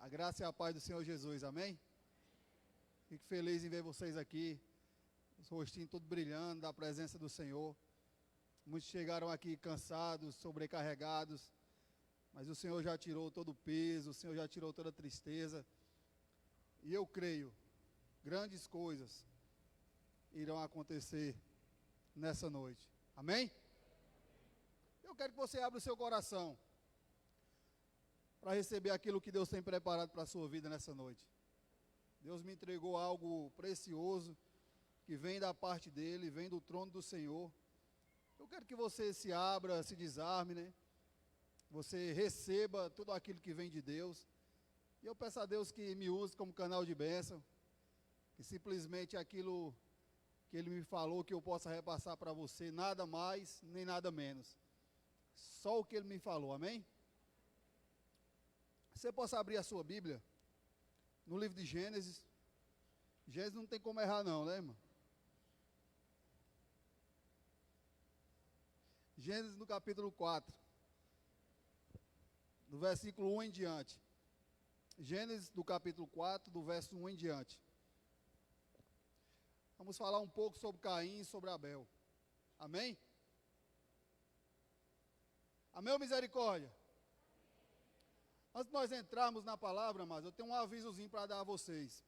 A graça e a paz do Senhor Jesus, amém? Fico feliz em ver vocês aqui, os rostinhos todos brilhando da presença do Senhor. Muitos chegaram aqui cansados, sobrecarregados, mas o Senhor já tirou todo o peso, o Senhor já tirou toda a tristeza. E eu creio, grandes coisas irão acontecer nessa noite, amém? Eu quero que você abra o seu coração para receber aquilo que Deus tem preparado para a sua vida nessa noite. Deus me entregou algo precioso, que vem da parte dEle, vem do trono do Senhor. Eu quero que você se abra, se desarme, né? Você receba tudo aquilo que vem de Deus. E eu peço a Deus que me use como canal de bênção, que simplesmente aquilo que Ele me falou, que eu possa repassar para você, nada mais, nem nada menos. Só o que Ele me falou, amém? Você possa abrir a sua Bíblia no livro de Gênesis. Gênesis não tem como errar não, né, irmão? Gênesis no capítulo 4, do versículo 1 em diante. Gênesis do capítulo 4, do verso 1 em diante. Vamos falar um pouco sobre Caim e sobre Abel. Amém? Amém ou misericórdia? Antes de nós entrarmos na palavra, mas eu tenho um avisozinho para dar a vocês.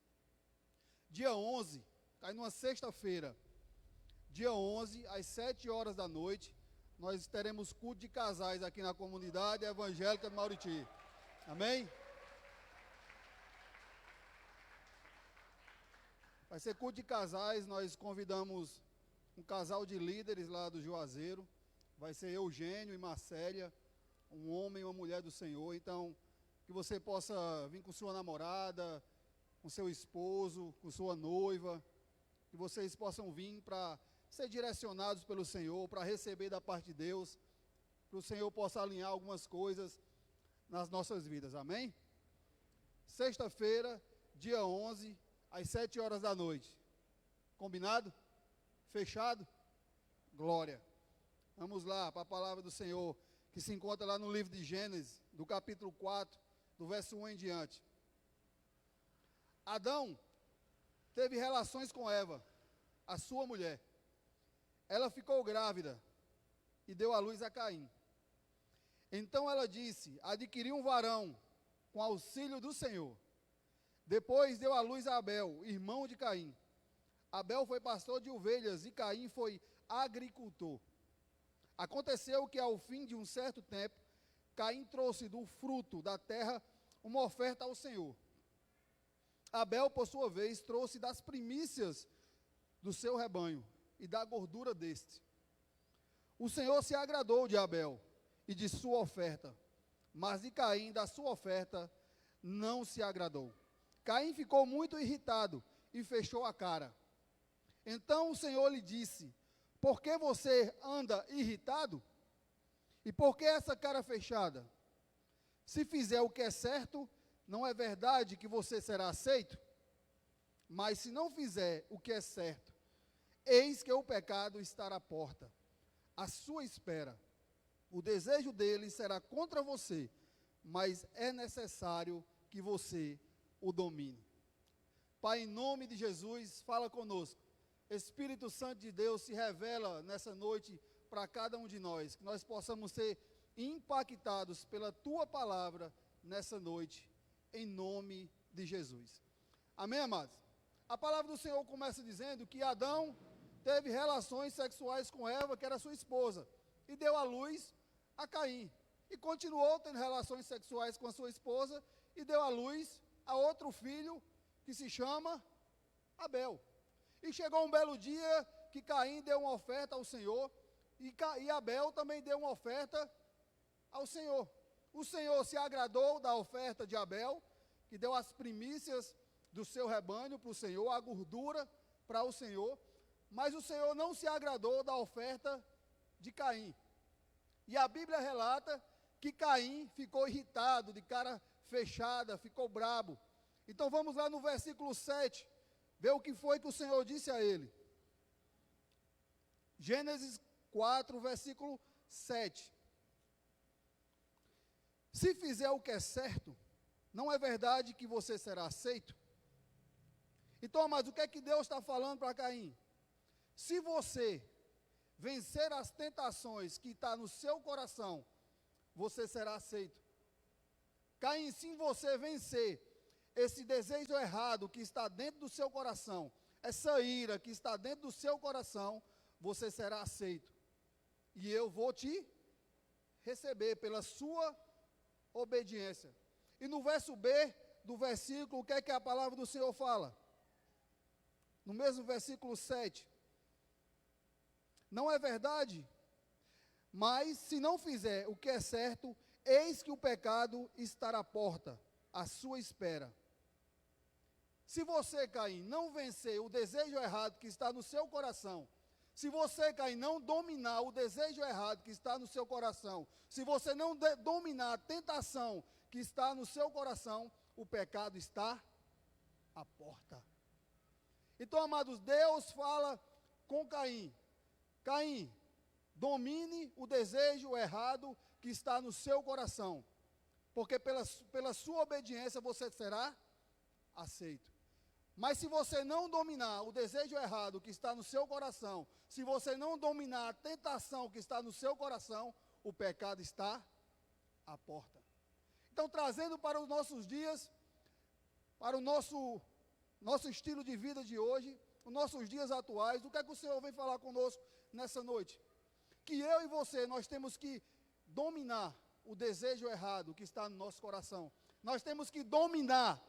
Dia 11, cai numa sexta-feira, dia 11, às 7 horas da noite, nós teremos culto de casais aqui na comunidade evangélica de Mauriti. Amém? Vai ser culto de casais, nós convidamos um casal de líderes lá do Juazeiro. Vai ser Eugênio e Marcélia, um homem e uma mulher do Senhor. Então, que você possa vir com sua namorada, com seu esposo, com sua noiva, que vocês possam vir para ser direcionados pelo Senhor, para receber da parte de Deus, para o Senhor possa alinhar algumas coisas nas nossas vidas, amém? Sexta-feira, dia 11, às 7 horas da noite, combinado? Fechado? Glória! Vamos lá para a palavra do Senhor, que se encontra lá no livro de Gênesis, do capítulo 4, do verso 1 em diante. Adão teve relações com Eva, a sua mulher. Ela ficou grávida e deu à luz a Caim. Então ela disse: adquiri um varão com auxílio do Senhor. Depois deu à luz a Abel, irmão de Caim. Abel foi pastor de ovelhas e Caim foi agricultor. Aconteceu que ao fim de um certo tempo, Caim trouxe do fruto da terra uma oferta ao Senhor. Abel, por sua vez, trouxe das primícias do seu rebanho e da gordura deste. O Senhor se agradou de Abel e de sua oferta, mas de Caim, da sua oferta, não se agradou. Caim ficou muito irritado e fechou a cara. Então o Senhor lhe disse: por que você anda irritado? E por que essa cara fechada? Se fizer o que é certo, não é verdade que você será aceito? Mas se não fizer o que é certo, eis que o pecado está à porta, à sua espera. O desejo dele será contra você, mas é necessário que você o domine. Pai, em nome de Jesus, fala conosco. Espírito Santo de Deus, se revela nessa noite para cada um de nós, que nós possamos ser impactados pela Tua palavra nessa noite, em nome de Jesus. Amém, amados? A palavra do Senhor começa dizendo que Adão teve relações sexuais com Eva, que era sua esposa, e deu à luz a Caim. E continuou tendo relações sexuais com a sua esposa, e deu à luz a outro filho, que se chama Abel. E chegou um belo dia que Caim deu uma oferta ao Senhor, e Abel também deu uma oferta ao Senhor. O Senhor se agradou da oferta de Abel, que deu as primícias do seu rebanho para o Senhor, a gordura para o Senhor, mas o Senhor não se agradou da oferta de Caim. E a Bíblia relata que Caim ficou irritado, de cara fechada, ficou brabo. Então vamos lá no versículo 7, ver o que foi que o Senhor disse a ele. Gênesis 4, versículo 7. Se fizer o que é certo, Não é verdade que você será aceito? Então, amados, o que é que Deus está falando para Caim? Se você vencer as tentações que estão no seu coração, você será aceito. Caim, se você vencer esse desejo errado que está dentro do seu coração, essa ira que está dentro do seu coração, você será aceito. E eu vou te receber pela sua obediência. E no verso B do versículo, o que é que a palavra do Senhor fala? No mesmo versículo 7. Não é verdade? Mas se não fizer o que é certo, eis que o pecado estará à porta, à sua espera. Se você, Caim, não vencer o desejo errado que está no seu coração, se você, Caim, não dominar o desejo errado que está no seu coração, se você não dominar a tentação que está no seu coração, o pecado está à porta. Então, amados, Deus fala com Caim: Caim, domine o desejo errado que está no seu coração, porque pela sua obediência você será aceito. Mas se você não dominar o desejo errado que está no seu coração, se você não dominar a tentação que está no seu coração, o pecado está à porta. Então, trazendo para os nossos dias, para o nosso estilo de vida de hoje, os nossos dias atuais, o que é que o Senhor vem falar conosco nessa noite? Que eu e você, nós temos que dominar o desejo errado que está no nosso coração. Nós temos que dominar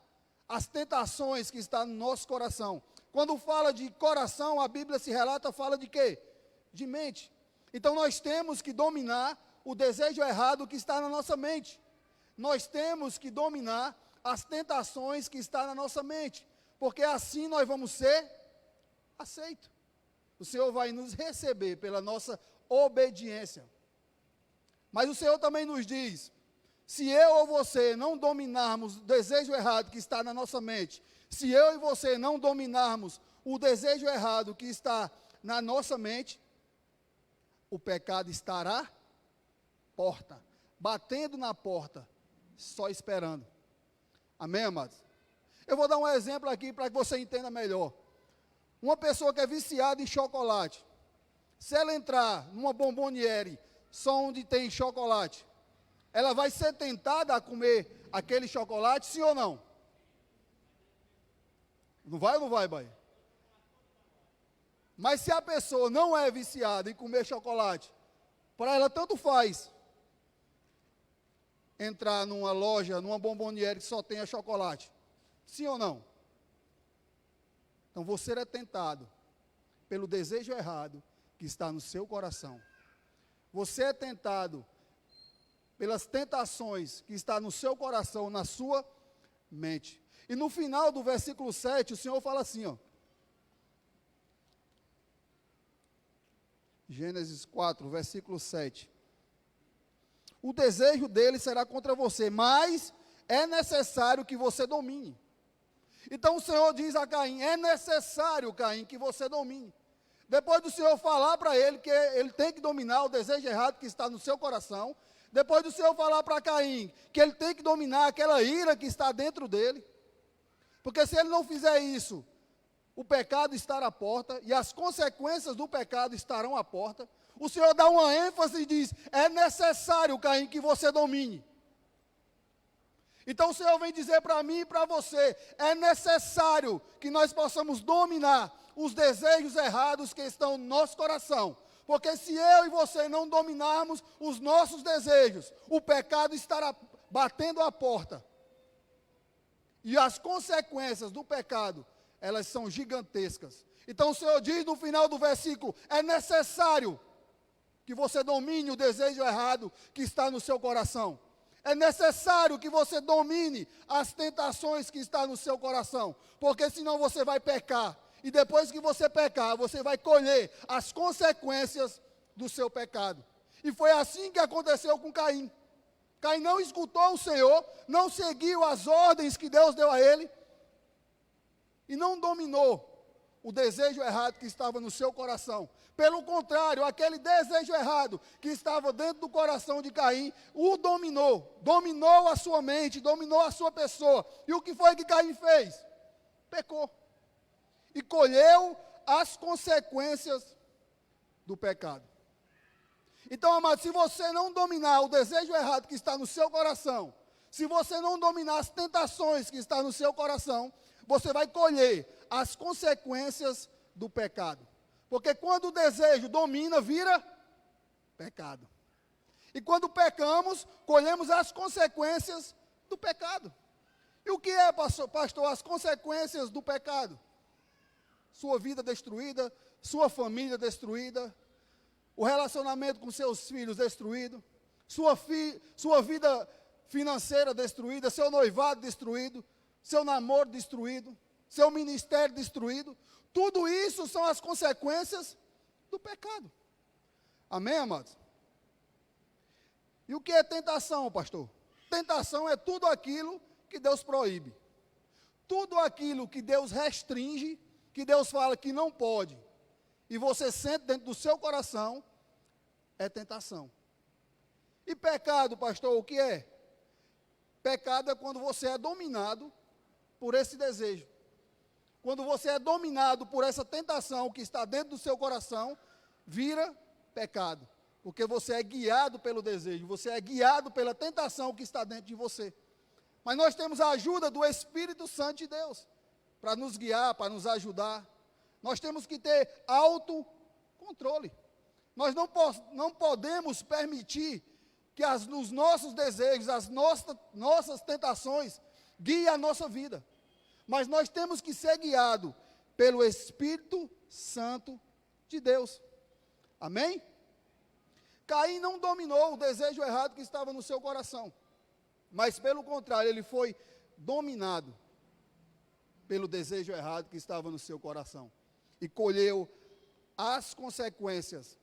as tentações que estão no nosso coração. Quando fala de coração, a Bíblia se relata, fala de quê? De mente. Então nós temos que dominar o desejo errado que está na nossa mente. Nós temos que dominar as tentações que estão na nossa mente, porque assim nós vamos ser aceitos. O Senhor vai nos receber pela nossa obediência. Mas o Senhor também nos diz: se eu ou você não dominarmos o desejo errado que está na nossa mente, se eu e você não dominarmos o desejo errado que está na nossa mente, o pecado estará à porta, batendo na porta, só esperando. Amém, amados? Eu vou dar um exemplo aqui para que você entenda melhor. Uma pessoa que é viciada em chocolate, se ela entrar numa bomboniere só onde tem chocolate, ela vai ser tentada a comer aquele chocolate, sim ou não? Não vai ou não vai, Bahia? Mas se a pessoa não é viciada em comer chocolate, para ela tanto faz entrar numa loja, numa bomboniere que só tenha chocolate, sim ou não? Então você é tentado pelo desejo errado que está no seu coração. Você é tentado pelas tentações que está no seu coração, na sua mente. E no final do versículo 7, o Senhor fala assim, ó. Gênesis 4, versículo 7. O desejo dele será contra você, mas é necessário que você domine. Então o Senhor diz a Caim: é necessário, Caim, que você domine. Depois do Senhor falar para ele que ele tem que dominar o desejo errado que está no seu coração, depois do Senhor falar para Caim que ele tem que dominar aquela ira que está dentro dele, porque se ele não fizer isso, o pecado estará à porta e as consequências do pecado estarão à porta. O Senhor dá uma ênfase e diz: é necessário, Caim, que você domine. Então o Senhor vem dizer para mim e para você: é necessário que nós possamos dominar os desejos errados que estão no nosso coração. Porque se eu e você não dominarmos os nossos desejos, o pecado estará batendo à porta. E as consequências do pecado, elas são gigantescas. Então o Senhor diz no final do versículo: é necessário que você domine o desejo errado que está no seu coração. É necessário que você domine as tentações que estão no seu coração, porque senão você vai pecar. E depois que você pecar, você vai colher as consequências do seu pecado. E foi assim que aconteceu com Caim. Caim não escutou o Senhor, não seguiu as ordens que Deus deu a ele, e não dominou o desejo errado que estava no seu coração. Pelo contrário, aquele desejo errado que estava dentro do coração de Caim, o dominou a sua mente, dominou a sua pessoa. E o que foi que Caim fez? Pecou. E colheu as consequências do pecado. Então, amado, se você não dominar o desejo errado que está no seu coração, se você não dominar as tentações que estão no seu coração, você vai colher as consequências do pecado. Porque quando o desejo domina, vira pecado. E quando pecamos, colhemos as consequências do pecado. E o que é, pastor, as consequências do pecado? Sua vida destruída, sua família destruída, o relacionamento com seus filhos destruído, sua vida financeira destruída, seu noivado destruído, seu namoro destruído, seu ministério destruído. Tudo isso são as consequências do pecado. Amém, amados? E o que é tentação, pastor? Tentação é tudo aquilo que Deus proíbe. Tudo aquilo que Deus restringe, que Deus fala que não pode, e você sente dentro do seu coração, é tentação. E pecado, pastor, o que é? Pecado é quando você é dominado por esse desejo. Quando você é dominado por essa tentação que está dentro do seu coração, vira pecado. Porque você é guiado pelo desejo, você é guiado pela tentação que está dentro de você. Mas nós temos a ajuda do Espírito Santo de Deus para nos guiar, para nos ajudar. Nós temos que ter autocontrole. Nós não podemos permitir que os nossos desejos, as nossas tentações guiem a nossa vida. Mas nós temos que ser guiados pelo Espírito Santo de Deus. Amém? Caim não dominou o desejo errado que estava no seu coração. Mas pelo contrário, ele foi dominado pelo desejo errado que estava no seu coração. E colheu as consequências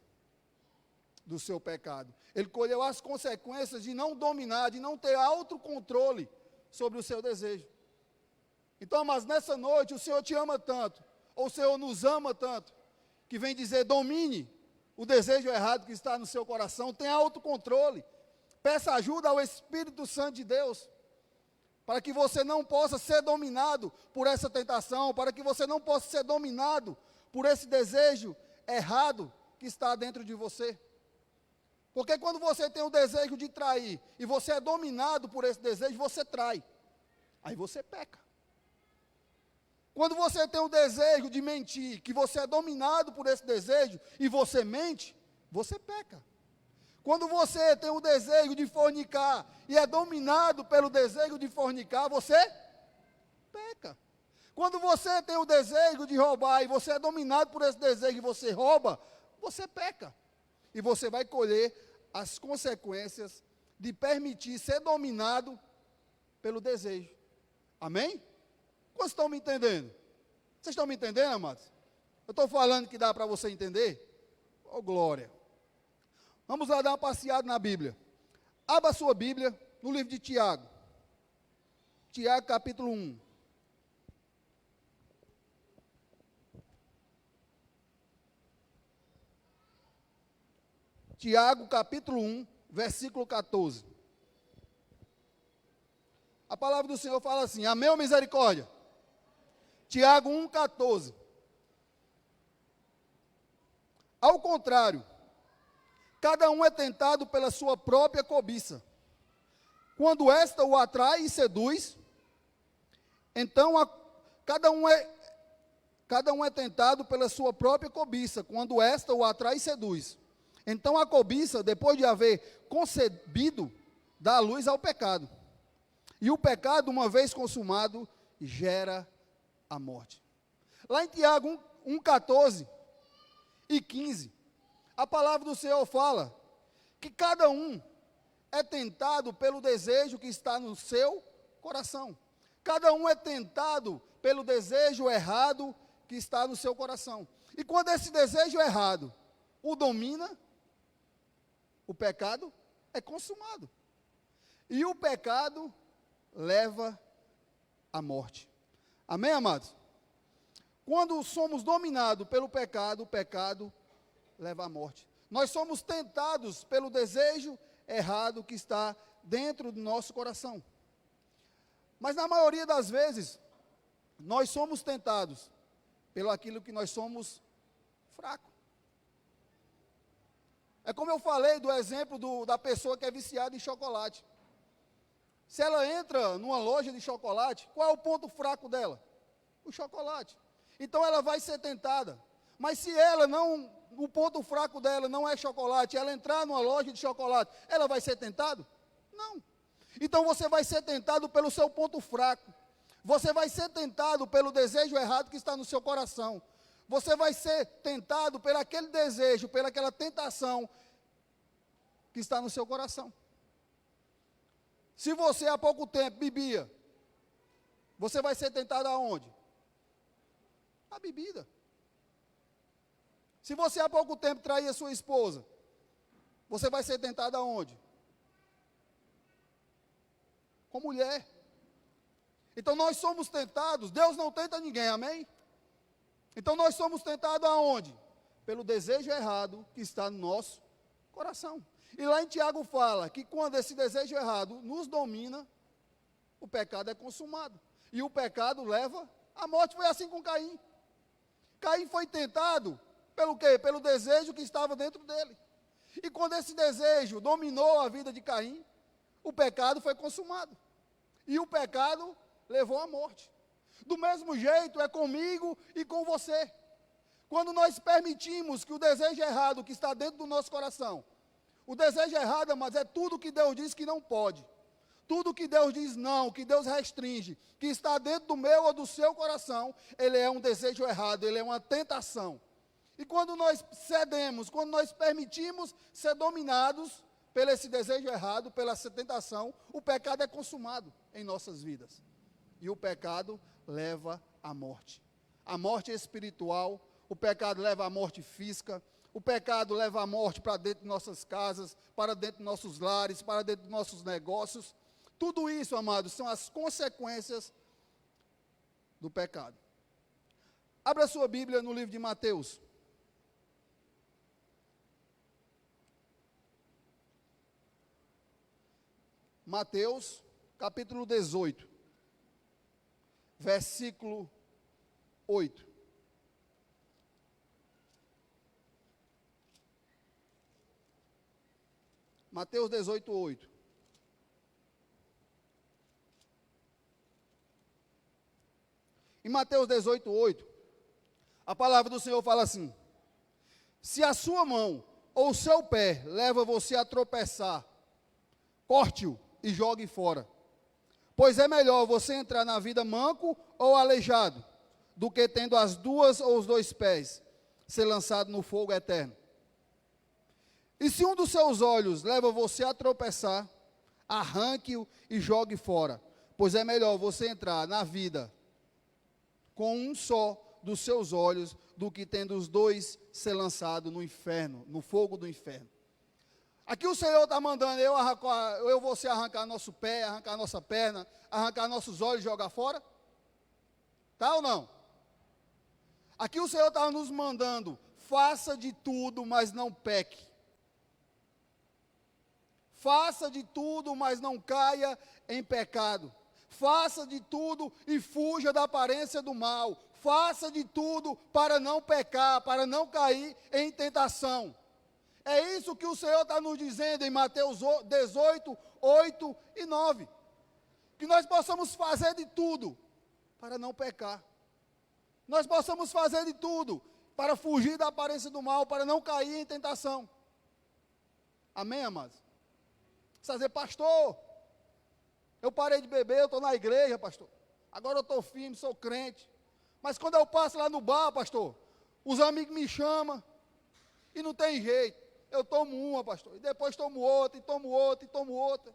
do seu pecado. Ele colheu as consequências de não dominar, de não ter autocontrole sobre o seu desejo. Então, mas nessa noite o Senhor te ama tanto, ou o Senhor nos ama tanto, que vem dizer: domine o desejo errado que está no seu coração, tenha autocontrole, peça ajuda ao Espírito Santo de Deus, para que você não possa ser dominado por essa tentação, para que você não possa ser dominado por esse desejo errado que está dentro de você. Porque quando você tem o desejo de trair, e você é dominado por esse desejo, você trai, aí você peca. Quando você tem o desejo de mentir, que você é dominado por esse desejo, e você mente, você peca. Quando você tem o desejo de fornicar, e é dominado pelo desejo de fornicar, você peca. Quando você tem o desejo de roubar, e você é dominado por esse desejo, e você rouba, você peca. E você vai colher as consequências de permitir ser dominado pelo desejo. Amém? Quantos estão me entendendo? Vocês estão me entendendo, amados? Eu estou falando que dá para você entender? Oh, glória! Vamos lá dar uma passeada na Bíblia. Abra a sua Bíblia no livro de Tiago. Tiago, capítulo 1. Tiago, capítulo 1, versículo 14. A palavra do Senhor fala assim: amém ou misericórdia? Tiago 1, 14. Ao contrário, cada um é tentado pela sua própria cobiça. Quando esta o atrai e seduz, então cada um é tentado pela sua própria cobiça. Quando esta o atrai e seduz. Então a cobiça, depois de haver concebido, dá luz ao pecado. E o pecado, uma vez consumado, gera a morte. Lá em Tiago 1, 14 e 15, a palavra do Senhor fala que cada um é tentado pelo desejo que está no seu coração. Cada um é tentado pelo desejo errado que está no seu coração. E quando esse desejo errado o domina, o pecado é consumado. E o pecado leva à morte. Amém, amados? quando somos dominados pelo pecado, o pecado leva à morte. Nós somos tentados pelo desejo errado que está dentro do nosso coração. Mas na maioria das vezes, nós somos tentados pelo aquilo que nós somos fracos. É como eu falei do exemplo da pessoa que é viciada em chocolate. Se ela entra numa loja de chocolate, qual é o ponto fraco dela? O chocolate. Então ela vai ser tentada. Mas se o ponto fraco dela não é chocolate, ela entrar numa loja de chocolate, ela vai ser tentada? Não. Então você vai ser tentado pelo seu ponto fraco. Você vai ser tentado pelo desejo errado que está no seu coração. Você vai ser tentado por aquele desejo, pelaquela tentação que está no seu coração. Se você há pouco tempo bebia, você vai ser tentado aonde? A bebida. Se você há pouco tempo traía sua esposa, você vai ser tentado aonde? Com mulher. Então nós somos tentados, Deus não tenta ninguém, amém? Então nós somos tentados aonde? Pelo desejo errado que está no nosso coração. E lá em Tiago fala que quando esse desejo errado nos domina, o pecado é consumado. E o pecado leva à morte. Foi assim com Caim. Caim foi tentado pelo quê? Pelo desejo que estava dentro dele. E quando esse desejo dominou a vida de Caim, o pecado foi consumado. E o pecado levou à morte. Do mesmo jeito é comigo e com você. Quando nós permitimos que o desejo errado que está dentro do nosso coração, o desejo errado, mas é tudo que Deus diz que não pode. Tudo que Deus diz não, que Deus restringe, que está dentro do meu ou do seu coração, ele é um desejo errado, ele é uma tentação. E quando nós cedemos, quando nós permitimos ser dominados pelo esse desejo errado, pela essa tentação, o pecado é consumado em nossas vidas. E o pecado leva à morte. A morte espiritual, o pecado leva à morte física, o pecado leva à morte para dentro de nossas casas, para dentro de nossos lares, para dentro de nossos negócios. Tudo isso, amados, são as consequências do pecado. Abra a sua Bíblia no livro de Mateus. Mateus, capítulo 18, versículo 8. Mateus 18, 8. Em Mateus 18, 8, a palavra do Senhor fala assim: se a sua mão ou o seu pé leva você a tropeçar, corte-o e jogue fora. Pois é melhor você entrar na vida manco ou aleijado, do que tendo as duas ou os dois pés, ser lançado no fogo eterno. E se um dos seus olhos leva você a tropeçar, arranque-o e jogue fora. Pois é melhor você entrar na vida com um só dos seus olhos, do que tendo os dois ser lançado no inferno, no fogo do inferno. Aqui o Senhor está mandando você arrancar nosso pé, arrancar nossa perna, arrancar nossos olhos e jogar fora? Tá ou não? Aqui o Senhor está nos mandando, faça de tudo, mas não peque. Faça de tudo, mas não caia em pecado. Faça de tudo e fuja da aparência do mal. Faça de tudo para não pecar, para não cair em tentação. É isso que o Senhor está nos dizendo em Mateus 18, 8 e 9. Que nós possamos fazer de tudo para não pecar. Nós possamos fazer de tudo para fugir da aparência do mal, para não cair em tentação. Amém, amados? Você vai dizer, pastor, eu parei de beber, eu estou na igreja, pastor. Agora eu estou firme, sou crente. Mas quando eu passo lá no bar, pastor, os amigos me chamam e não tem jeito. Eu tomo uma, pastor, e depois tomo outra, e tomo outra, e tomo outra.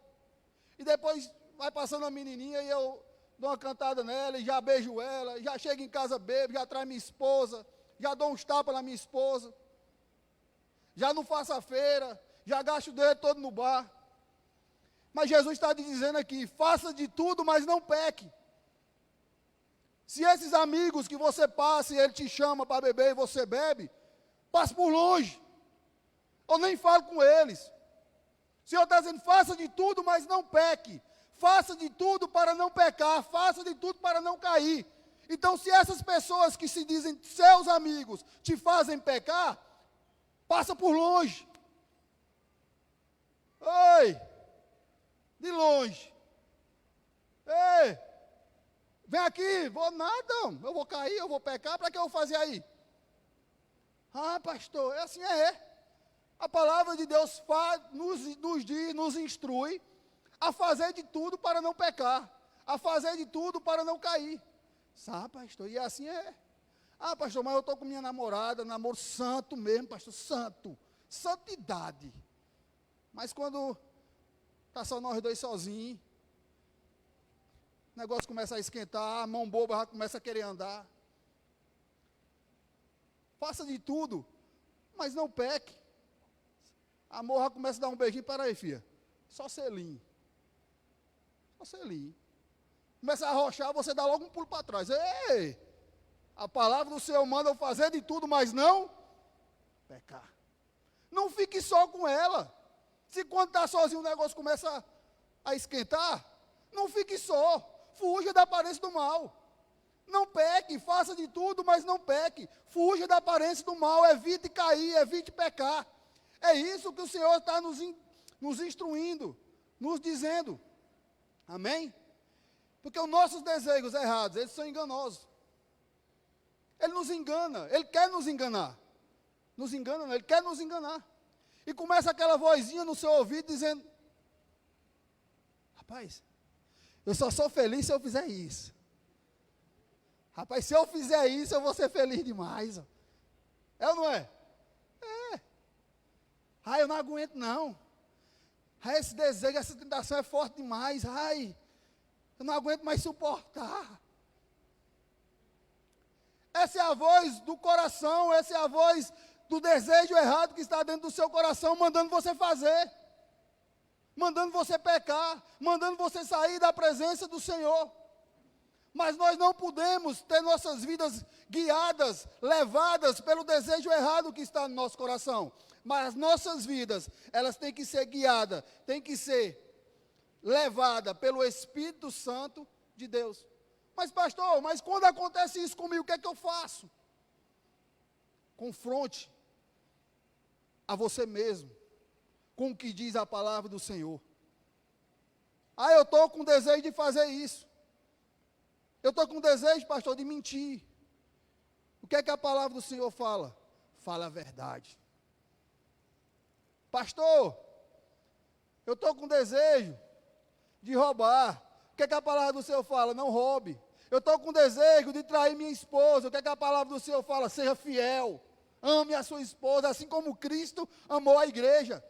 E depois vai passando a menininha e eu dou uma cantada nela, e já beijo ela, já chego em casa bebo, já traz minha esposa, já dou uns tapas na minha esposa. Já não faço a feira, já gasto o dinheiro todo no bar. Mas Jesus está dizendo aqui, faça de tudo, mas não peque. Se esses amigos que você passa e ele te chama para beber e você bebe, passe por longe. Ou nem fale com eles. O Senhor está dizendo, faça de tudo, mas não peque. Faça de tudo para não pecar. Faça de tudo para não cair. Então, se essas pessoas que se dizem seus amigos te fazem pecar, passa por longe. Oi, de longe. Ei, vem aqui, vou nada, eu vou cair, eu vou pecar, para que eu vou fazer aí? Ah, pastor, é assim, A palavra de Deus nos diz, nos instrui a fazer de tudo para não pecar, a fazer de tudo para não cair. Sabe, pastor, e assim é. Ah, pastor, mas eu estou com minha namorada, namoro santo mesmo, pastor, santo, santidade. Mas quando está só nós dois sozinhos, o negócio começa a esquentar, a mão boba já começa a querer andar. Faça de tudo, mas não peque. A amor já começa a dar um beijinho, para aí, filha. Só selinho. Só selinho. Começa a arrochar, você dá logo um pulo para trás. Ei! A palavra do Senhor manda eu fazer de tudo, mas não pecar. Não fique só com ela. Se quando está sozinho o negócio começa a esquentar, não fique só. Fuja da aparência do mal. Não peque, faça de tudo, mas não peque. Fuja da aparência do mal, evite cair, evite pecar. É isso que o Senhor está nos instruindo, nos dizendo. Amém? Porque os nossos desejos errados, eles são enganosos. Ele nos engana, ele quer nos enganar. Nos engana, não, ele quer nos enganar. E começa aquela vozinha no seu ouvido dizendo, rapaz, eu só sou feliz se eu fizer isso. Rapaz, se eu fizer isso, eu vou ser feliz demais. Ó. É ou não é? É. Ai, eu não aguento não. Ai, esse desejo, essa tentação é forte demais. Ai, eu não aguento mais suportar. Essa é a voz do coração, essa é a voz do desejo errado que está dentro do seu coração, mandando você fazer, mandando você pecar, mandando você sair da presença do Senhor. Mas nós não podemos ter nossas vidas guiadas, levadas pelo desejo errado que está no nosso coração. Mas as nossas vidas, elas têm que ser guiadas, têm que ser levadas pelo Espírito Santo de Deus. Mas pastor, mas quando acontece isso comigo, o que é que eu faço? Confronte a você mesmo com o que diz a palavra do Senhor. Ah, eu estou com desejo de fazer isso. Eu estou com desejo, pastor, de mentir. O que é que a palavra do Senhor fala? Fala a verdade. Pastor, eu estou com desejo de roubar. O que é que a palavra do Senhor fala? Não roube. Eu estou com desejo de trair minha esposa. O que é que a palavra do Senhor fala? Seja fiel. Ame a sua esposa, assim como Cristo amou a igreja.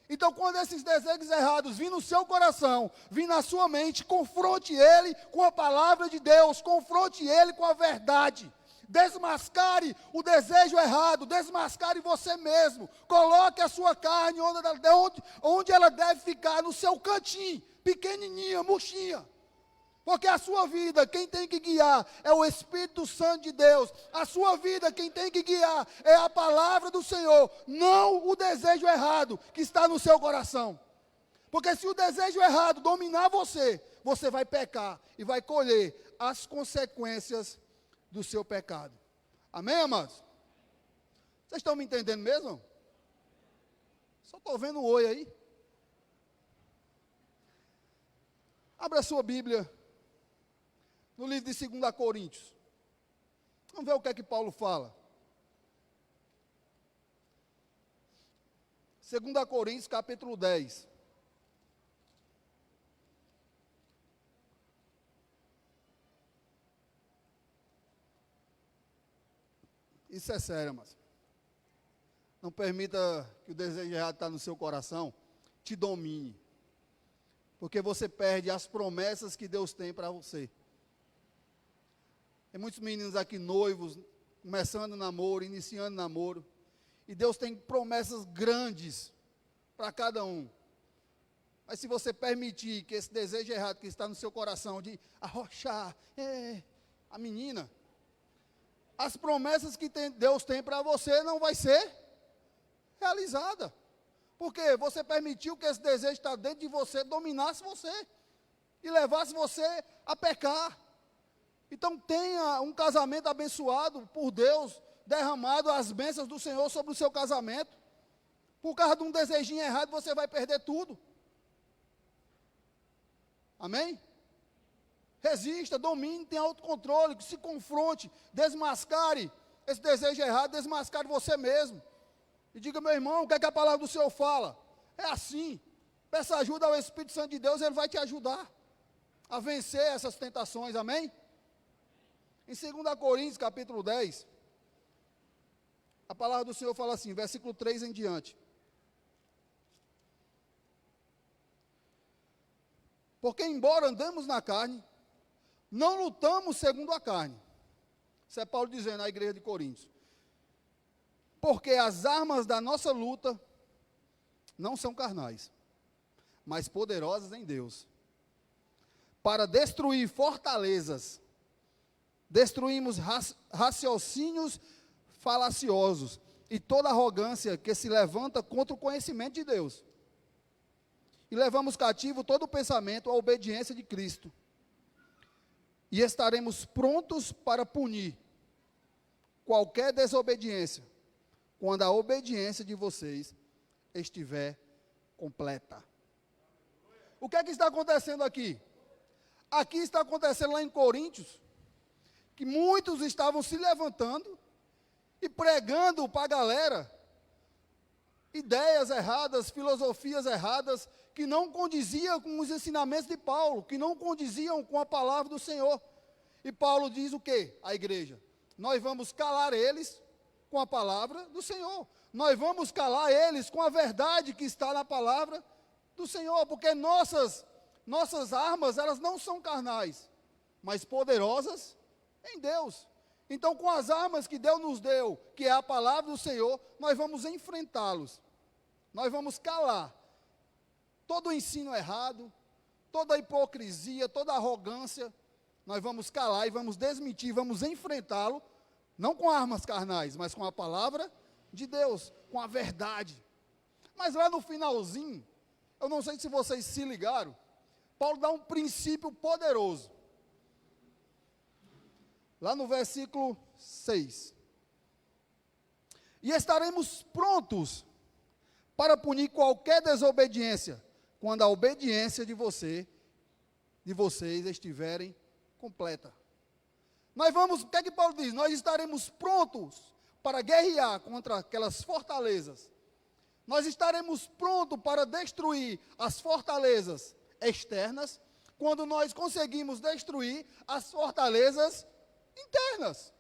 Então, quando esses desejos errados virem no seu coração, virem na sua mente, confronte ele com a palavra de Deus, confronte ele com a verdade. Desmascare o desejo errado, desmascare você mesmo. Coloque a sua carne onde ela deve ficar, no seu cantinho, pequenininha, murchinha. Porque a sua vida, quem tem que guiar é o Espírito Santo de Deus. A sua vida, quem tem que guiar é a palavra do Senhor, não o desejo errado que está no seu coração. Porque se o desejo errado dominar você, você vai pecar e vai colher as consequências do seu pecado. Amém, amados? Vocês estão me entendendo mesmo? Só estou vendo um oi aí. Abra a sua Bíblia no livro de 2 Coríntios. Vamos ver o que é que Paulo fala. 2 Coríntios, capítulo 10. Isso é sério, mas não permita que o desejo errado que está no seu coração te domine. Porque você perde as promessas que Deus tem para você. Tem muitos meninos aqui noivos, começando namoro, iniciando namoro. E Deus tem promessas grandes para cada um. Mas se você permitir que esse desejo errado que está no seu coração de arrochar, a menina, as promessas que Deus tem para você não vai ser realizada. Porque você permitiu que esse desejo que está dentro de você dominasse você e levasse você a pecar. Então tenha um casamento abençoado por Deus, derramado as bênçãos do Senhor sobre o seu casamento. Por causa de um desejinho errado, você vai perder tudo. Amém? Resista, domine, tenha autocontrole, se confronte, desmascare esse desejo errado, desmascare você mesmo. E diga, meu irmão, o que é que a palavra do Senhor fala? É assim. Peça ajuda ao Espírito Santo de Deus, ele vai te ajudar a vencer essas tentações, amém? Em 2 Coríntios, capítulo 10, a palavra do Senhor fala assim, versículo 3 em diante. Porque embora andemos na carne, não lutamos segundo a carne. Isso é Paulo dizendo à igreja de Coríntios. Porque as armas da nossa luta não são carnais, mas poderosas em Deus. Para destruir fortalezas, destruímos raciocínios falaciosos e toda arrogância que se levanta contra o conhecimento de Deus. E levamos cativo todo o pensamento à obediência de Cristo. E estaremos prontos para punir qualquer desobediência, quando a obediência de vocês estiver completa. O que é que está acontecendo aqui? Aqui está acontecendo lá em Coríntios, que muitos estavam se levantando e pregando para a galera ideias erradas, filosofias erradas, que não condiziam com os ensinamentos de Paulo, que não condiziam com a palavra do Senhor. E Paulo diz o quê? À igreja: nós vamos calar eles com a palavra do Senhor. Nós vamos calar eles com a verdade que está na palavra do Senhor, porque nossas armas, elas não são carnais, mas poderosas em Deus. Então, com as armas que Deus nos deu, que é a palavra do Senhor, nós vamos enfrentá-los. Nós vamos calar todo o ensino errado, toda a hipocrisia, toda a arrogância. Nós vamos calar e vamos desmentir, vamos enfrentá-lo, não com armas carnais, mas com a palavra de Deus, com a verdade. Mas lá no finalzinho, eu não sei se vocês se ligaram, Paulo dá um princípio poderoso. Lá no versículo 6. E estaremos prontos para punir qualquer desobediência, quando a obediência de vocês estiverem completa. O que é que Paulo diz? Nós estaremos prontos para guerrear contra aquelas fortalezas. Nós estaremos prontos para destruir as fortalezas externas, quando nós conseguimos destruir as fortalezas internas.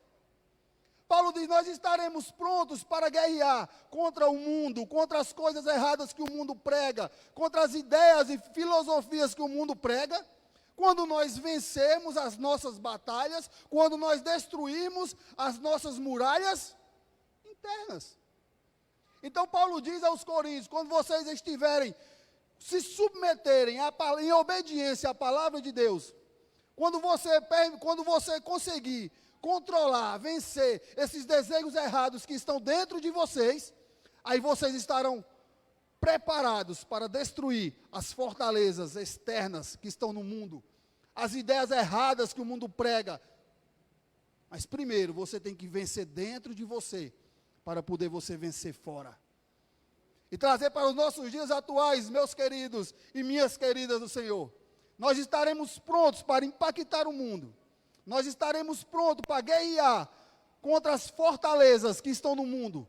Paulo diz, nós estaremos prontos para guerrear contra o mundo, contra as coisas erradas que o mundo prega, contra as ideias e filosofias que o mundo prega, quando nós vencermos as nossas batalhas, quando nós destruirmos as nossas muralhas internas. Então Paulo diz aos Coríntios, quando vocês estiverem se submeterem em obediência à palavra de Deus, quando você conseguir controlar, vencer esses desejos errados que estão dentro de vocês, aí vocês estarão preparados para destruir as fortalezas externas que estão no mundo, as ideias erradas que o mundo prega. Mas primeiro você tem que vencer dentro de você, para poder você vencer fora. E trazer para os nossos dias atuais, meus queridos e minhas queridas do Senhor, nós estaremos prontos para impactar o mundo. Nós estaremos prontos para guerrear contra as fortalezas que estão no mundo.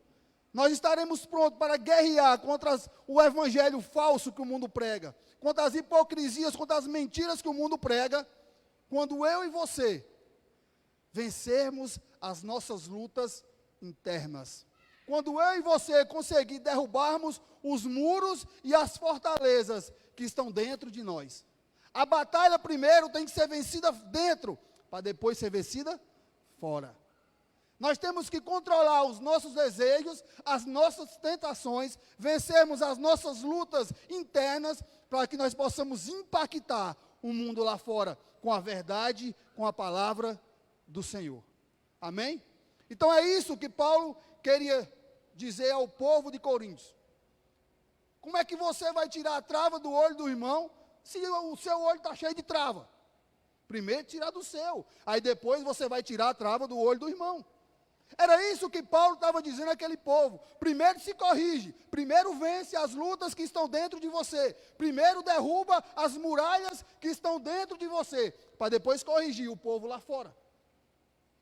Nós estaremos prontos para guerrear contra o evangelho falso que o mundo prega, contra as hipocrisias, contra as mentiras que o mundo prega, quando eu e você vencermos as nossas lutas internas. Quando eu e você conseguir derrubarmos os muros e as fortalezas que estão dentro de nós. A batalha primeiro tem que ser vencida dentro, para depois ser vencida fora. Nós temos que controlar os nossos desejos, as nossas tentações, vencermos as nossas lutas internas, para que nós possamos impactar o mundo lá fora, com a verdade, com a palavra do Senhor. Amém? Então é isso que Paulo queria dizer ao povo de Coríntios. Como é que você vai tirar a trava do olho do irmão se o seu olho está cheio de trava? Primeiro tirar do seu, aí depois você vai tirar a trava do olho do irmão. Era isso que Paulo estava dizendo àquele povo. Primeiro se corrige, primeiro vence as lutas que estão dentro de você, primeiro derruba as muralhas que estão dentro de você, para depois corrigir o povo lá fora.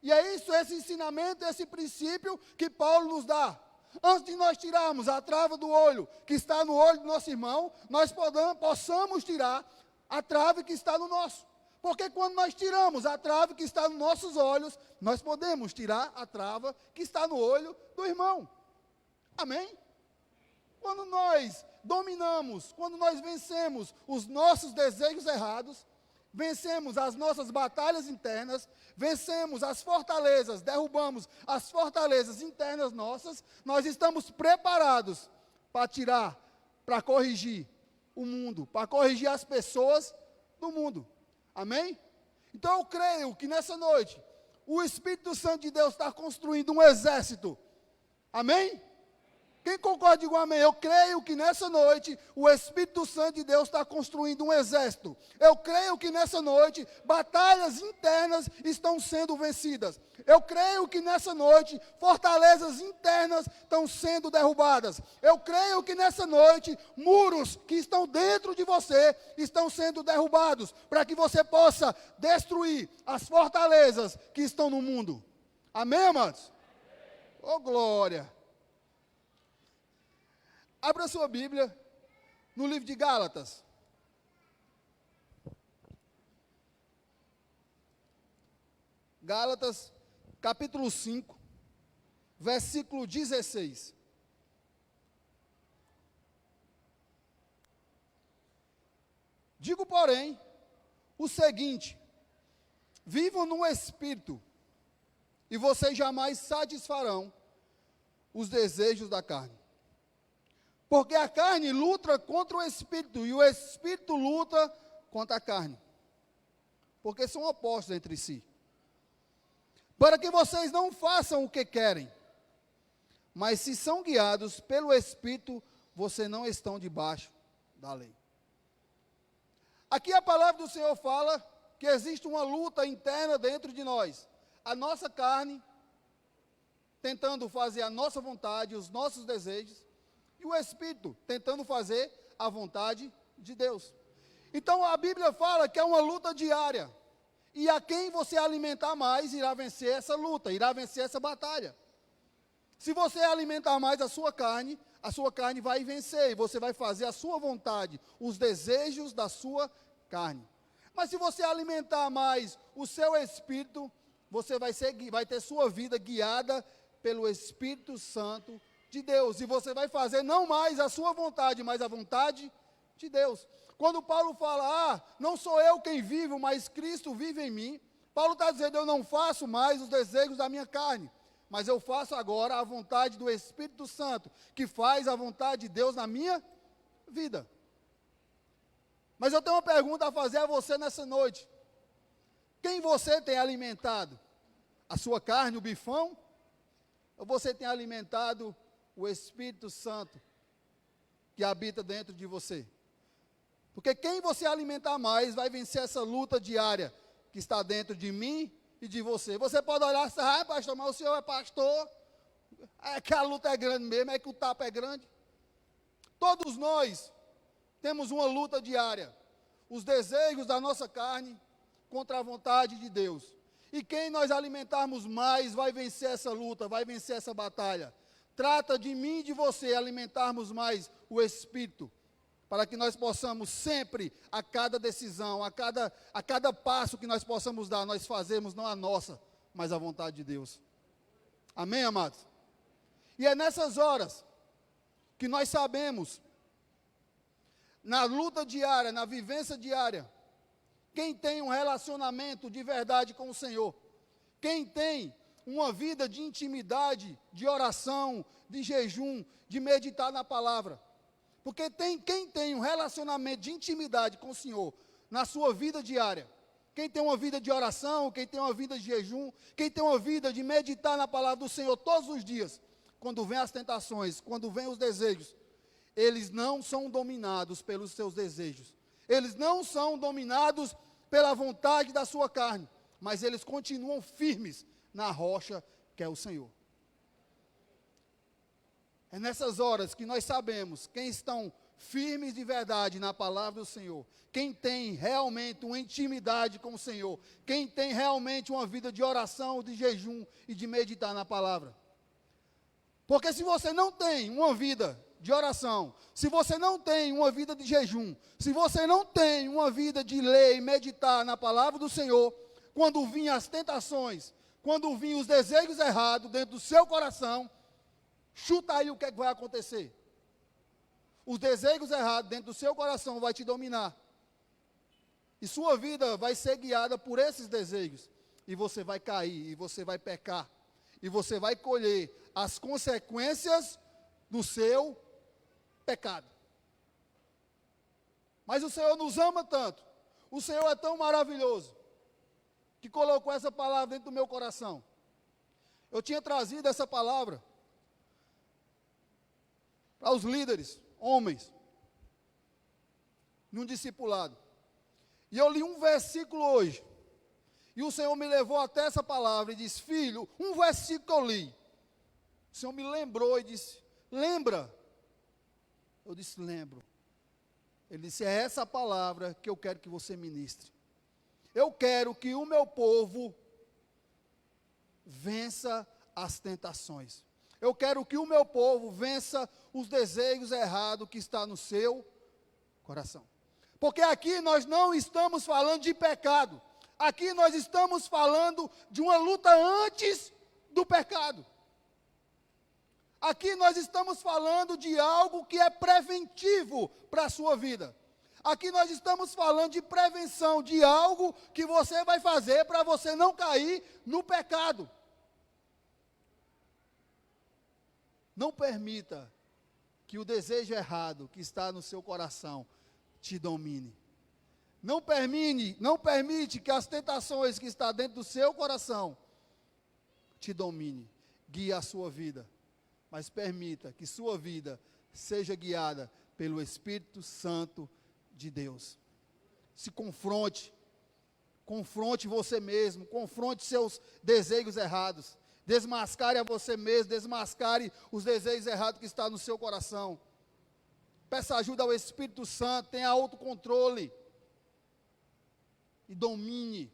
E é isso, esse ensinamento, esse princípio que Paulo nos dá. Antes de nós tirarmos a trava do olho que está no olho do nosso irmão, nós possamos tirar a trave que está no nosso. Porque quando nós tiramos a trave que está nos nossos olhos, nós podemos tirar a trava que está no olho do irmão. Amém? Quando nós dominamos, quando nós vencemos os nossos desejos errados, vencemos as nossas batalhas internas, vencemos as fortalezas, derrubamos as fortalezas internas nossas, nós estamos preparados para tirar, para corrigir o mundo, para corrigir as pessoas do mundo. Amém? Então eu creio que nessa noite, o Espírito Santo de Deus está construindo um exército. Amém? Quem concorda, diga um amém. Eu creio que nessa noite, o Espírito Santo de Deus está construindo um exército. Eu creio que nessa noite, batalhas internas estão sendo vencidas. Eu creio que nessa noite, fortalezas internas estão sendo derrubadas. Eu creio que nessa noite, muros que estão dentro de você estão sendo derrubados, para que você possa destruir as fortalezas que estão no mundo. Amém, amados? Oh, glória! Abra sua Bíblia no livro de Gálatas. Gálatas, capítulo 5, versículo 16. Digo, porém, o seguinte: vivam no Espírito, e vocês jamais satisfarão os desejos da carne. Porque a carne luta contra o Espírito, e o Espírito luta contra a carne. Porque são opostos entre si. Para que vocês não façam o que querem. Mas se são guiados pelo Espírito, vocês não estão debaixo da lei. Aqui a palavra do Senhor fala que existe uma luta interna dentro de nós. A nossa carne, tentando fazer a nossa vontade, os nossos desejos, e o Espírito tentando fazer a vontade de Deus. Então a Bíblia fala que é uma luta diária. E a quem você alimentar mais irá vencer essa luta, irá vencer essa batalha. Se você alimentar mais a sua carne vai vencer, e você vai fazer a sua vontade, os desejos da sua carne. Mas se você alimentar mais o seu espírito, você vai ter sua vida guiada pelo Espírito Santo de Deus, e você vai fazer não mais a sua vontade, mas a vontade de Deus. Quando Paulo fala, não sou eu quem vivo, mas Cristo vive em mim, Paulo está dizendo, eu não faço mais os desejos da minha carne, mas eu faço agora a vontade do Espírito Santo, que faz a vontade de Deus na minha vida. Mas eu tenho uma pergunta a fazer a você nessa noite. Quem você tem alimentado? A sua carne, o bifão? Ou você tem alimentado o Espírito Santo que habita dentro de você? Porque quem você alimentar mais vai vencer essa luta diária que está dentro de mim e de você. Você pode olhar e dizer, pastor, mas o senhor é pastor, é que a luta é grande mesmo, é que o tapa é grande. Todos nós temos uma luta diária, os desejos da nossa carne contra a vontade de Deus. E quem nós alimentarmos mais vai vencer essa luta, vai vencer essa batalha. Trata de mim e de você alimentarmos mais o Espírito, para que nós possamos sempre, a cada decisão, a cada passo que nós possamos dar, nós fazemos não a nossa, mas a vontade de Deus. Amém, amados? E é nessas horas que nós sabemos, na luta diária, na vivência diária, quem tem um relacionamento de verdade com o Senhor, quem tem uma vida de intimidade, de oração, de jejum, de meditar na palavra. Porque quem tem um relacionamento de intimidade com o Senhor na sua vida diária, quem tem uma vida de oração, quem tem uma vida de jejum, quem tem uma vida de meditar na palavra do Senhor todos os dias, quando vem as tentações, quando vem os desejos, eles não são dominados pelos seus desejos. Eles não são dominados pela vontade da sua carne, mas eles continuam firmes na rocha que é o Senhor. É nessas horas que nós sabemos quem estão firmes de verdade na palavra do Senhor, quem tem realmente uma intimidade com o Senhor, quem tem realmente uma vida de oração, de jejum e de meditar na palavra. Porque se você não tem uma vida de oração, se você não tem uma vida de jejum, se você não tem uma vida de ler e meditar na palavra do Senhor, quando vinham as tentações, quando vinham os desejos errados dentro do seu coração, chuta aí o que é que vai acontecer. Os desejos errados dentro do seu coração vai te dominar. E sua vida vai ser guiada por esses desejos. E você vai cair, e você vai pecar. E você vai colher as consequências do seu pecado. Mas o Senhor nos ama tanto. O Senhor é tão maravilhoso, que colocou essa palavra dentro do meu coração. Eu tinha trazido essa palavra para os líderes, homens, num discipulado. E eu li um versículo hoje. E o Senhor me levou até essa palavra e disse: filho, um versículo que eu li. O Senhor me lembrou e disse: lembra? Eu disse: lembro. Ele disse: é essa palavra que eu quero que você ministre. Eu quero que o meu povo vença as tentações. Eu quero que o meu povo vença os desejos errados que está no seu coração. Porque aqui nós não estamos falando de pecado. Aqui nós estamos falando de uma luta antes do pecado. Aqui nós estamos falando de algo que é preventivo para a sua vida. Aqui nós estamos falando de prevenção, de algo que você vai fazer para você não cair no pecado. Não permita que o desejo errado que está no seu coração te domine. Não permite que as tentações que estão dentro do seu coração te domine, guie a sua vida. Mas permita que sua vida seja guiada pelo Espírito Santo de Deus. Se confronte você mesmo, confronte seus desejos errados. Desmascare a você mesmo, desmascare os desejos errados que estão no seu coração. Peça ajuda ao Espírito Santo, tenha autocontrole. E domine,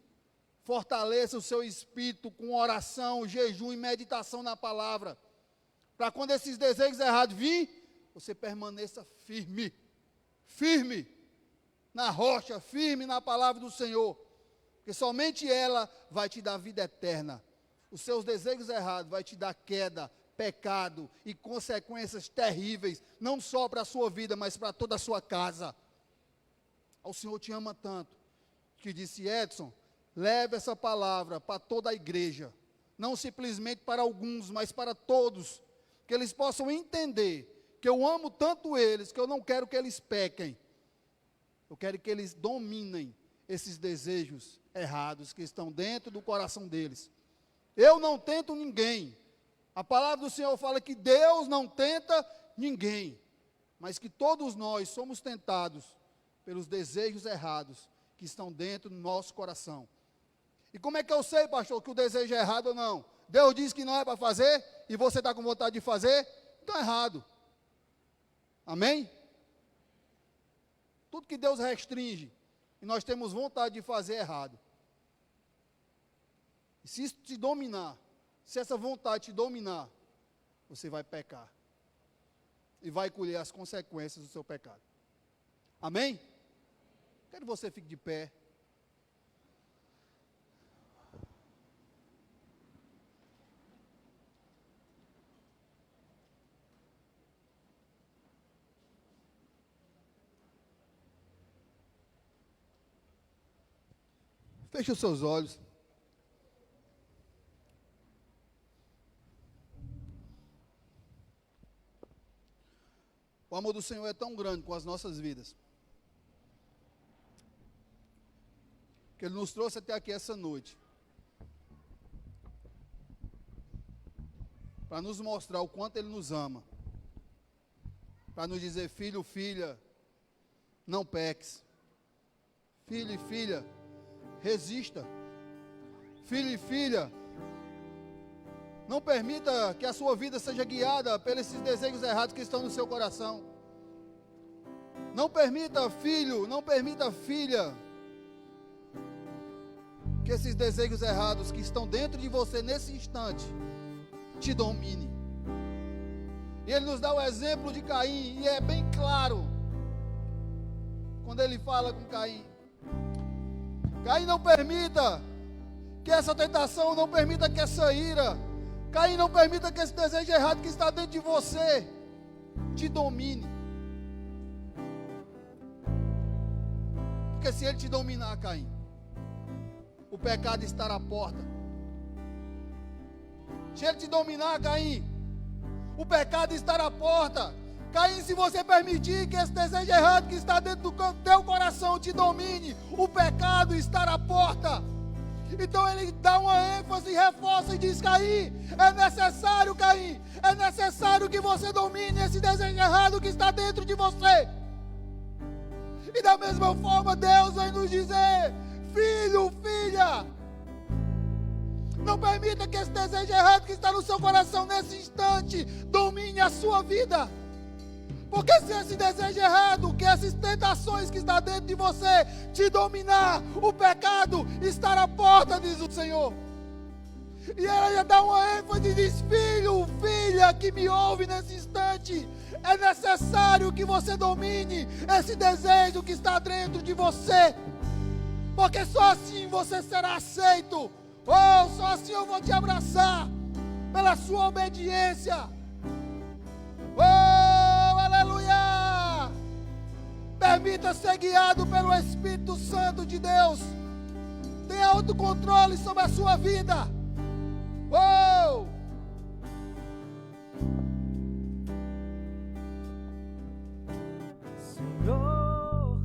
fortaleça o seu espírito com oração, jejum e meditação na palavra. Para quando esses desejos errados virem, você permaneça firme. Firme na rocha, firme na palavra do Senhor. Porque somente ela vai te dar vida eterna. Os seus desejos errados vai te dar queda, pecado e consequências terríveis, não só para a sua vida, mas para toda a sua casa. O Senhor te ama tanto, que disse: Edson, leve essa palavra para toda a igreja, não simplesmente para alguns, mas para todos, que eles possam entender que eu amo tanto eles, que eu não quero que eles pequem, eu quero que eles dominem esses desejos errados que estão dentro do coração deles. Eu não tento ninguém. A palavra do Senhor fala que Deus não tenta ninguém, mas que todos nós somos tentados pelos desejos errados que estão dentro do nosso coração. E como é que eu sei, pastor, que o desejo é errado ou não? Deus diz que não é para fazer e você está com vontade de fazer, então é errado. Amém? Tudo que Deus restringe e nós temos vontade de fazer é errado. E se isso te dominar, se essa vontade te dominar, você vai pecar. E vai colher as consequências do seu pecado. Amém? Quero que você fique de pé. Feche os seus olhos. O amor do Senhor é tão grande com as nossas vidas, que Ele nos trouxe até aqui essa noite, para nos mostrar o quanto Ele nos ama, para nos dizer: filho, filha, não peques. Filho e filha, resista. Filho e filha, não permita que a sua vida seja guiada pelos desejos errados que estão no seu coração. Não permita, filho, não permita, filha, que esses desejos errados que estão dentro de você nesse instante te domine. E ele nos dá o exemplo de Caim, e é bem claro quando ele fala com Caim: Caim, não permita que essa tentação, não permita que essa ira, Caim, não permita que esse desejo errado que está dentro de você te domine. Porque se ele te dominar, Caim, o pecado estará à porta. Se ele te dominar, Caim, o pecado estará à porta. Caim, se você permitir que esse desejo errado que está dentro do teu coração te domine, o pecado estará à porta. Então ele dá uma ênfase, reforça e diz: Caim, é necessário, Caim, é necessário que você domine esse desejo errado que está dentro de você. E da mesma forma Deus vai nos dizer: filho, filha, não permita que esse desejo errado que está no seu coração nesse instante domine a sua vida. Porque se esse desejo errado, que essas tentações que estão dentro de você te dominar, o pecado estará à porta, diz o Senhor. E ela dá uma ênfase e diz: filho, filha que me ouve nesse instante, é necessário que você domine esse desejo que está dentro de você. Porque só assim você será aceito. Oh, só assim eu vou te abraçar, pela sua obediência. Oh, aleluia! Permita ser guiado pelo Espírito Santo de Deus. Tenha autocontrole sobre a sua vida. Oh! Senhor,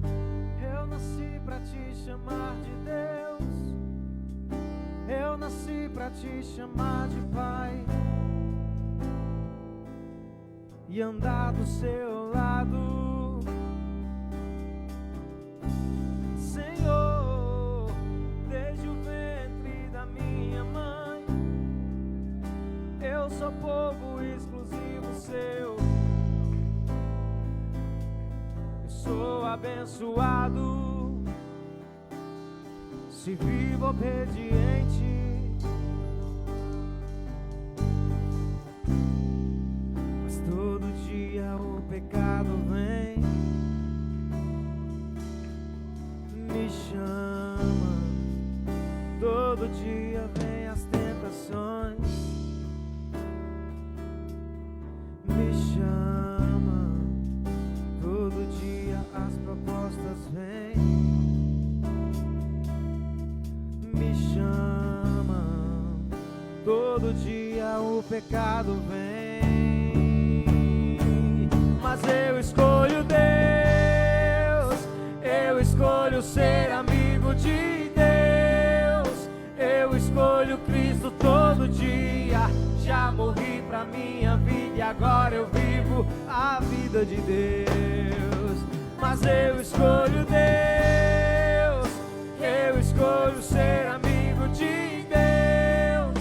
eu nasci pra te chamar de Deus. Eu nasci pra te chamar de Pai e andar do seu lado. Senhor, desde o ventre da minha mãe, eu sou povo exclusivo seu. Eu sou abençoado se vivo obediente. Mas todo dia o pecado vem, me chama. Todo dia vem as tentações, me chama. Todo dia as propostas vêm, me chama. Todo dia o pecado vem, mas eu escolho Deus. Eu escolho ser amigo de Deus. Eu escolho Cristo todo dia. Já morri pra minha vida e agora eu vivo a vida de Deus. Mas eu escolho Deus. Eu escolho ser amigo de Deus.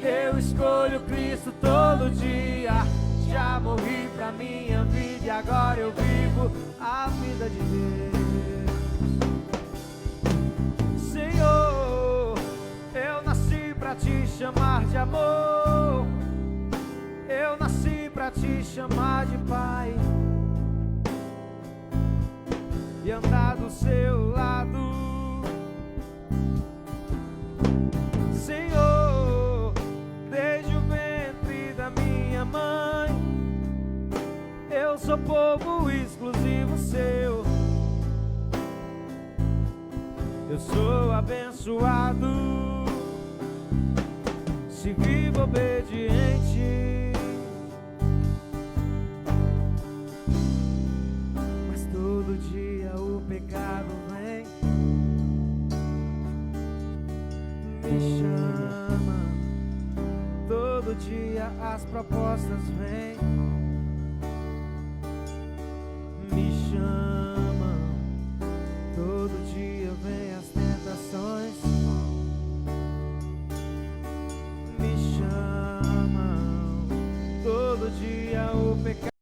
Eu escolho Cristo todo dia. Já morri pra minha vida e agora eu vivo a vida de Deus. Senhor, eu nasci pra te chamar de amor. Eu nasci pra te chamar de Pai e andar do seu lado. Senhor, desde o ventre da minha mãe, eu sou povo exclusivo seu. Eu sou abençoado se vivo obediente. Mas todo dia o pecado vem, todo dia as propostas vêm, me chamam, todo dia vem as tentações, me chamam, todo dia o pecado.